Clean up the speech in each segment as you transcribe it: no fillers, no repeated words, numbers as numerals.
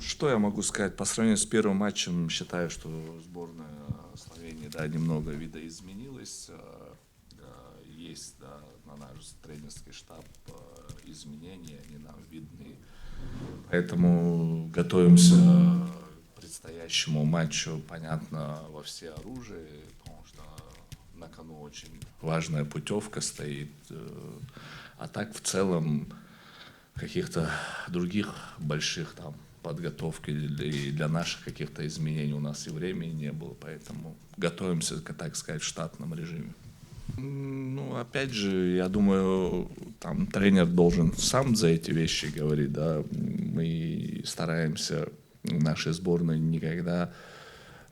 Что я могу сказать? По сравнению с первым матчем, считаю, что сборная Словении, да, немного видоизменилась. Есть, да, на наш тренерский штаб изменения, они нам видны. Поэтому готовимся к предстоящему матчу, понятно, во всеоружии, потому что на кону очень важная путевка стоит. А так в целом каких-то других больших там подготовки и для наших каких-то изменений у нас и времени не было, поэтому готовимся, так сказать, в штатном режиме. Ну, опять же, я думаю, там тренер должен сам за эти вещи говорить, да. Мы стараемся в нашей сборной никогда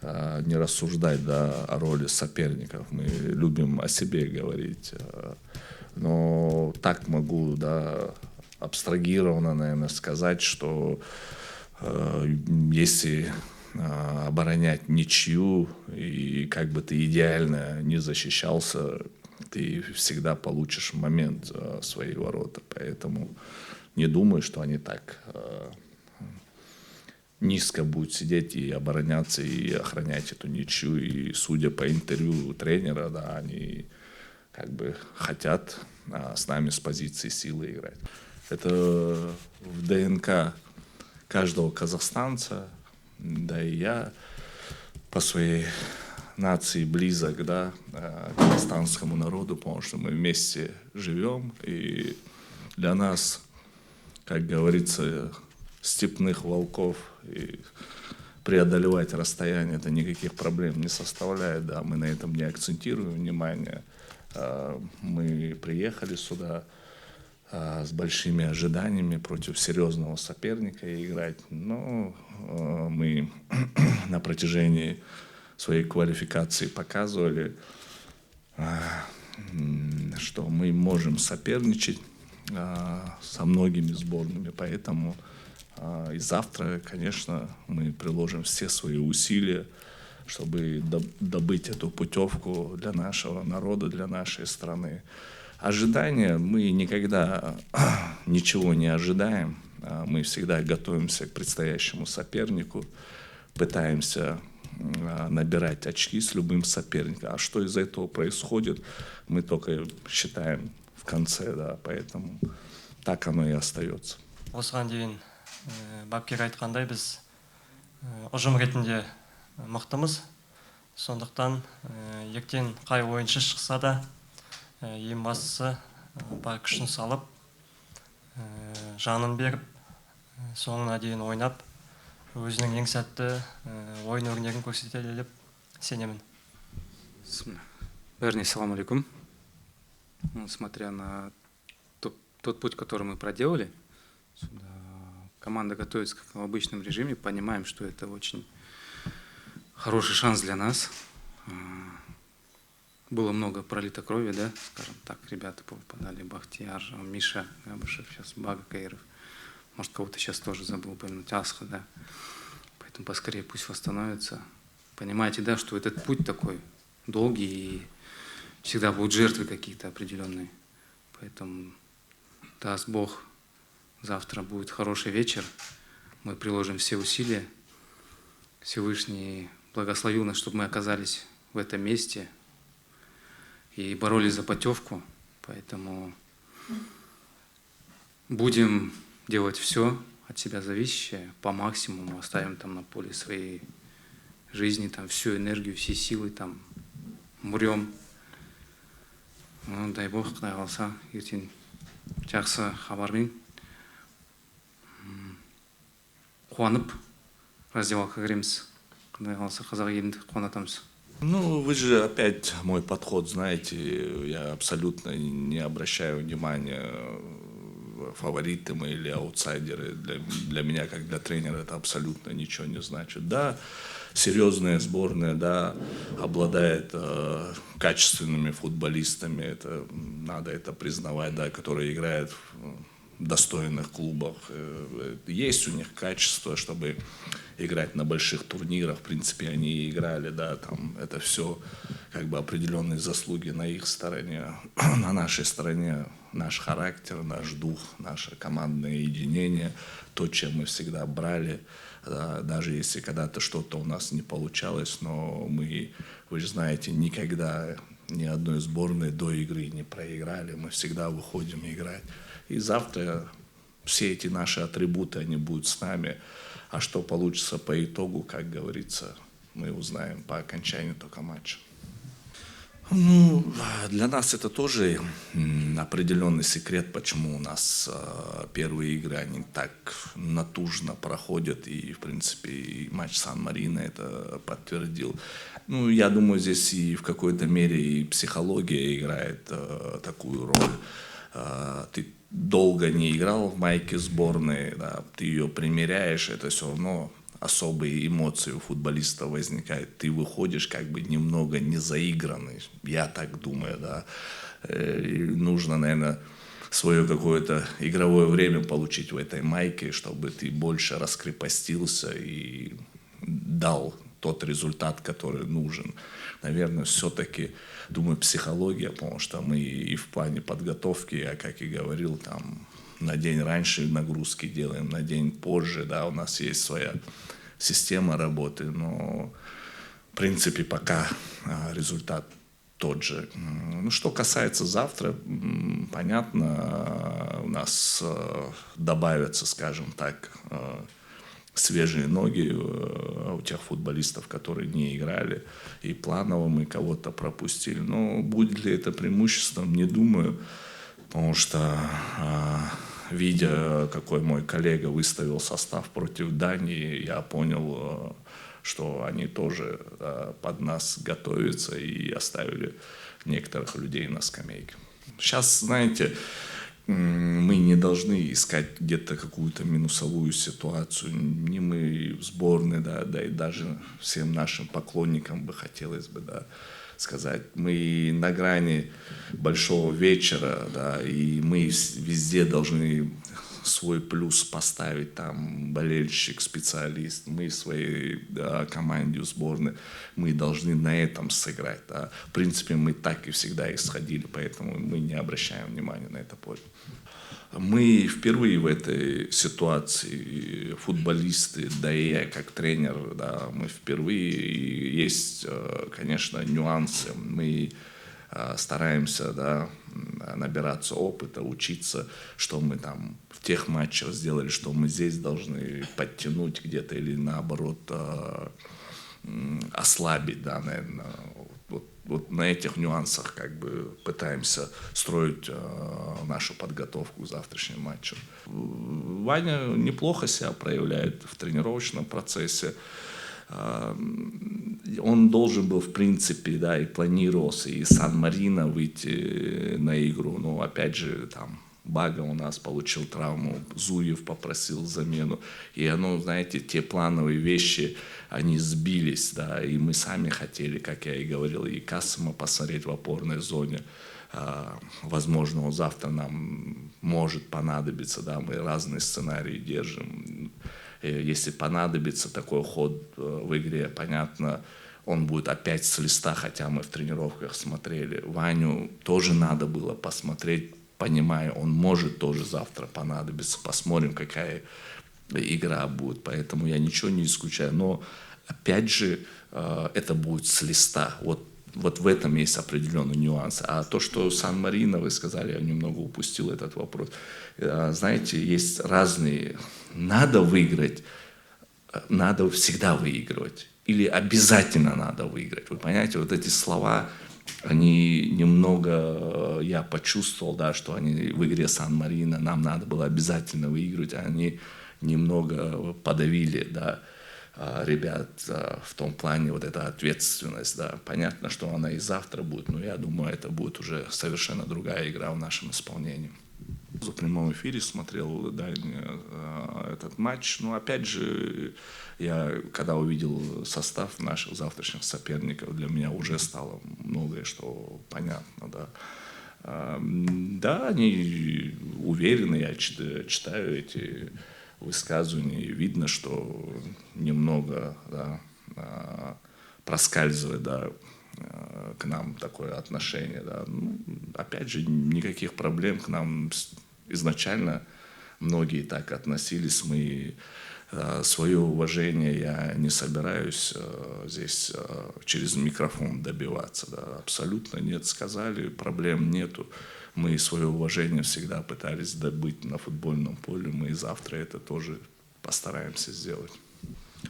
не рассуждать, да, о роли соперников. Мы любим о себе говорить. Но так могу, да, абстрагированно, наверное, сказать, что если оборонять ничью, и как бы ты идеально не защищался, ты всегда получишь момент в свои ворота. Поэтому не думаю, что они так низко будут сидеть и обороняться, и охранять эту ничью. И судя по интервью тренера, да, они как бы хотят с нами с позиции силы играть. Это в ДНК каждого казахстанца, да и я по своей нации близок, да, к казахстанскому народу, потому что мы вместе живем, и для нас, как говорится, степных волков и преодолевать расстояние это никаких проблем не составляет, да, мы на этом не акцентируем внимание. Мы приехали сюда с большими ожиданиями против серьезного соперника играть, но мы на протяжении своей квалификации показывали, что мы можем соперничать со многими сборными, поэтому и завтра, конечно, мы приложим все свои усилия, чтобы добыть эту путевку для нашего народа, для нашей страны. Ожидания, мы никогда ничего не ожидаем, мы всегда готовимся к предстоящему сопернику, пытаемся набирать очки с любым соперником. А что из этого происходит, мы только считаем в конце, да, поэтому так оно и остается. Осыған дейін бапкер айтқандай, біз ұжым ретінде мықтымыз. Сондықтан ертең қай ойыншы шықса да ең бастысы бар күшін салып, жанын беріп, соңына дейін ойнап, өзінің ең сәтті ойын өрнегін көрсетеді деп сенемін. Бәріне салам алейкум. Несмотря на тот путь, который мы проделали, команда готовится как в обычном режиме, понимаем, что это очень хороший шанс для нас. Было много пролито крови, да, скажем так, ребята попадали, Бахтияр, Миша Габышев, сейчас Бага Каиров. Может, кого-то сейчас тоже забыл упомянуть, Асха, да. Поэтому поскорее пусть восстановится. Понимаете, да, что этот путь такой долгий и всегда будут жертвы какие-то определенные. Поэтому, даст Бог, завтра будет хороший вечер. Мы приложим все усилия. Всевышний благословил нас, чтобы мы оказались в этом месте и боролись за путевку. Поэтому будем делать все от себя зависящее по максимуму, оставим там на поле своей жизни, там всю энергию, все силы, там мрем. Ну, дай Бог, Құдай қаласа, ертең жақсы хабармен қуанып раздевалка кіреміз. Құдай қаласа, қазақ елінде қуанатамыз. Ну, вы же опять мой подход знаете, я абсолютно не обращаю внимания, фавориты мы или аутсайдеры. Для меня, как для тренера, это абсолютно ничего не значит. Да, серьезная сборная, да, обладает качественными футболистами, это, надо это признавать, да, которые играют в достойных клубах. Есть у них качество, чтобы играть на больших турнирах, в принципе, они и играли, да, там, это все как бы определенные заслуги на их стороне, на нашей стороне наш характер, наш дух, наше командное единение, то, чем мы всегда брали, даже если когда-то что-то у нас не получалось, но мы, вы же знаете, никогда ни одной сборной до игры не проиграли, мы всегда выходим играть. И завтра все эти наши атрибуты, они будут с нами, а что получится по итогу, как говорится, мы узнаем по окончанию только матча. Ну, для нас это тоже определенный секрет, почему у нас первые игры, они так натужно проходят, и, в принципе, и матч Сан-Марино это подтвердил. Ну, я думаю, здесь и в какой-то мере и психология играет такую роль. Ты долго не играл в майке сборной, да, ты ее примеряешь, это все равно особые эмоции у футболиста возникают. Ты выходишь как бы немного не заигранный, я так думаю, да. И нужно, наверное, свое какое-то игровое время получить в этой майке, чтобы ты больше раскрепостился и дал тот результат, который нужен. Наверное, все-таки, думаю, психология, потому что мы и в плане подготовки, я, как и говорил, там, на день раньше нагрузки делаем, на день позже, да, у нас есть своя система работы, но, в принципе, пока результат тот же. Ну, что касается завтра, понятно, у нас добавятся, скажем так, свежие ноги у тех футболистов, которые не играли, и планово мы кого-то пропустили. Но будет ли это преимуществом, не думаю, потому что, видя, какой мой коллега выставил состав против Дании, я понял, что они тоже под нас готовятся и оставили некоторых людей на скамейке. Сейчас, знаете, мы не должны искать где-то какую-то минусовую ситуацию. Не мы в сборной, да и даже всем нашим поклонникам бы хотелось бы, да, сказать. Мы на грани большого вечера, да, и мы везде должны свой плюс поставить, там, болельщик, специалист, мы в своей, да, команде, в сборной, мы должны на этом сыграть, да. В принципе, мы так и всегда исходили, поэтому мы не обращаем внимания на это поле. Мы впервые в этой ситуации, футболисты, да и я как тренер, да, мы впервые, и есть, конечно, нюансы, мы стараемся, да, набираться опыта, учиться, что мы там в тех матчах сделали, что мы здесь должны подтянуть где-то или наоборот ослабить, да, наверное. Вот на этих нюансах как бы пытаемся строить нашу подготовку к завтрашнему матчу. Ваня неплохо себя проявляет в тренировочном процессе. Он должен был, в принципе, да, и планировался, и Сан-Марино выйти на игру, но опять же, там, Бага у нас получил травму, Зуев попросил замену, и оно, знаете, те плановые вещи, они сбились, да, и мы сами хотели, как я и говорил, и Касыма посмотреть в опорной зоне. Возможно, он завтра нам может понадобиться, да, мы разные сценарии держим. Если понадобится такой ход в игре, понятно, он будет опять с листа, хотя мы в тренировках смотрели. Ваню тоже надо было посмотреть, понимая, он может тоже завтра понадобиться. Посмотрим, какая игра будет. Поэтому я ничего не исключаю. Но, опять же, это будет с листа. Вот в этом есть определенный нюанс. А то, что Сан-Марино, вы сказали, я немного упустил этот вопрос. Знаете, есть разные. Надо выиграть, надо всегда выигрывать. Или обязательно надо выиграть. Вы понимаете, вот эти слова, они немного, я почувствовал, да, что они в игре Сан-Марино, нам надо было обязательно выигрывать, а они немного подавили, да, ребят в том плане, вот эта ответственность, да. Понятно, что она и завтра будет, но я думаю, это будет уже совершенно другая игра в нашем исполнении. В прямом эфире смотрел, да, этот матч, но опять же, я когда увидел состав наших завтрашних соперников, для меня уже стало многое что понятно, да. Да, они уверены, я читаю эти высказывания, и видно, что немного, да, проскальзывает, да, к нам такое отношение. Да. Ну, опять же, никаких проблем к нам изначально многие так относились. Мы свое уважение я не собираюсь здесь через микрофон добиваться. Да. Абсолютно нет, сказали, проблем нету. Мы свое уважение всегда пытались добыть на футбольном поле. Мы и завтра это тоже постараемся сделать.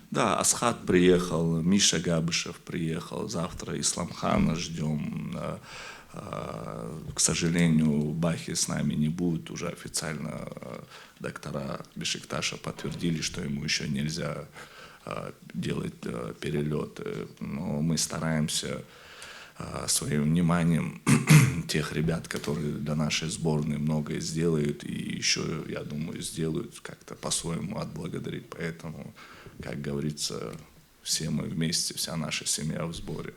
Да, Асхат приехал, Миша Габышев приехал, завтра Исламхана ждем. К сожалению, Бахи с нами не будет, уже официально доктора Бешикташа подтвердили, что ему еще нельзя делать перелеты. Но мы стараемся своим вниманием тех ребят, которые для нашей сборной многое сделают и еще, я думаю, сделают, как-то по-своему отблагодарить. Поэтому, как говорится, все мы вместе, вся наша семья в сборе.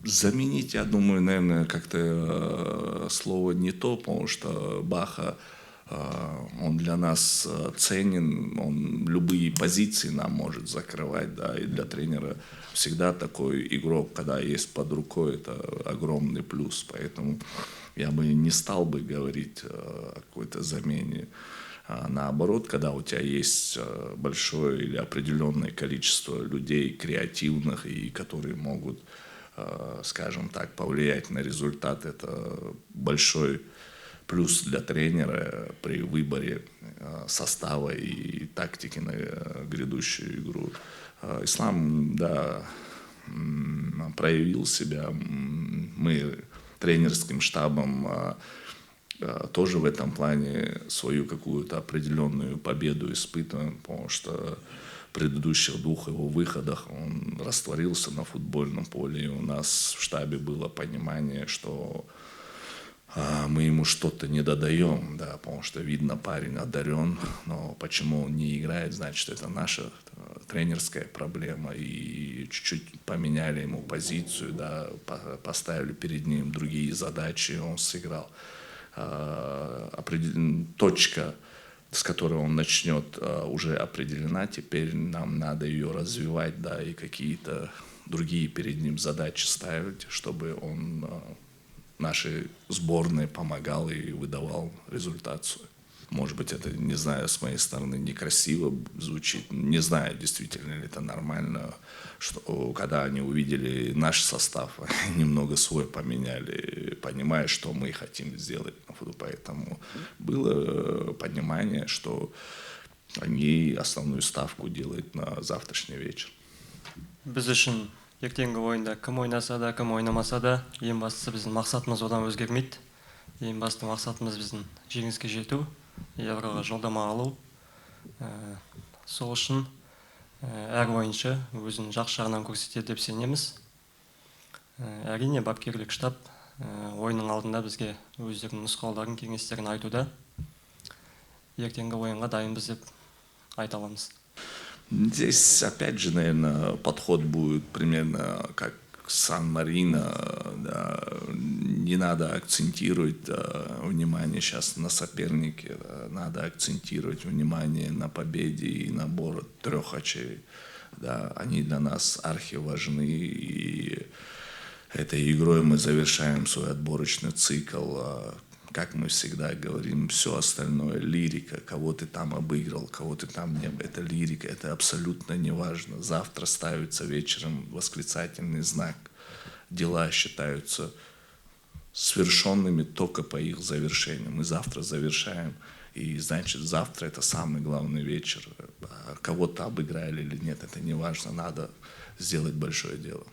Заменить, я думаю, наверное, как-то слово не то, потому что Баха, он для нас ценен, он любые позиции нам может закрывать, да, и для тренера всегда такой игрок, когда есть под рукой, это огромный плюс, поэтому я бы не стал бы говорить о какой-то замене. Наоборот, когда у тебя есть большое или определенное количество людей креативных и которые могут, скажем так, повлиять на результат, это большой плюс для тренера при выборе состава и тактики на грядущую игру. Ислам, да, проявил себя. Мы тренерским штабом тоже в этом плане свою какую-то определенную победу испытываем, потому что в предыдущих двух его выходах он растворился на футбольном поле, и у нас в штабе было понимание, что мы ему что-то не додаем, да, потому что видно, парень одарен, но почему он не играет, значит, это наша тренерская проблема, и чуть-чуть поменяли ему позицию, да, поставили перед ним другие задачи, и он сыграл. Точка, с которой он начнет, уже определена, теперь нам надо ее развивать, да, и какие-то другие перед ним задачи ставить, чтобы он нашей сборной помогал и выдавал результат свой. Может быть, это, не знаю, с моей стороны некрасиво звучит, не знаю, действительно ли это нормально, что когда они увидели наш состав, они немного свой поменяли, понимая, что мы хотим сделать на футболе. Поэтому было понимание, что они основную ставку делают на завтрашний вечер. Біз үшін ертеңгі ойында кім ойнаса да, кім ойнамаса да, ең бастысы біздің мақсатымыз одан өзгермейді. Ең басты мақсатымыз біздің жеңіске жету, Евроға жолдама алу. Сол үшін әр ойыншы өзін жақсы жағынан көрсетеді деп сенеміз. Әрине, бапкерлік штаб ойынның алдында бізге өздерінің нұсқауларын, кеңестерін айтуда. Ертеңгі ойынға дайынбыз деп айта аламыз. Здесь, опять же, наверное, подход будет примерно как Сан-Марино. Да. Не надо акцентировать внимание сейчас на сопернике, да. Надо акцентировать внимание на победе и набор 3 очей. Да. Они для нас архиважны, и этой игрой мы завершаем свой отборочный цикл. Как мы всегда говорим, все остальное лирика, кого ты там обыграл, кого ты там не был, это лирика, это абсолютно не важно. Завтра ставится вечером восклицательный знак. Дела считаются свершенными только по их завершению. Мы завтра завершаем, и значит завтра это самый главный вечер. Кого-то обыграли или нет, это не важно, надо сделать большое дело.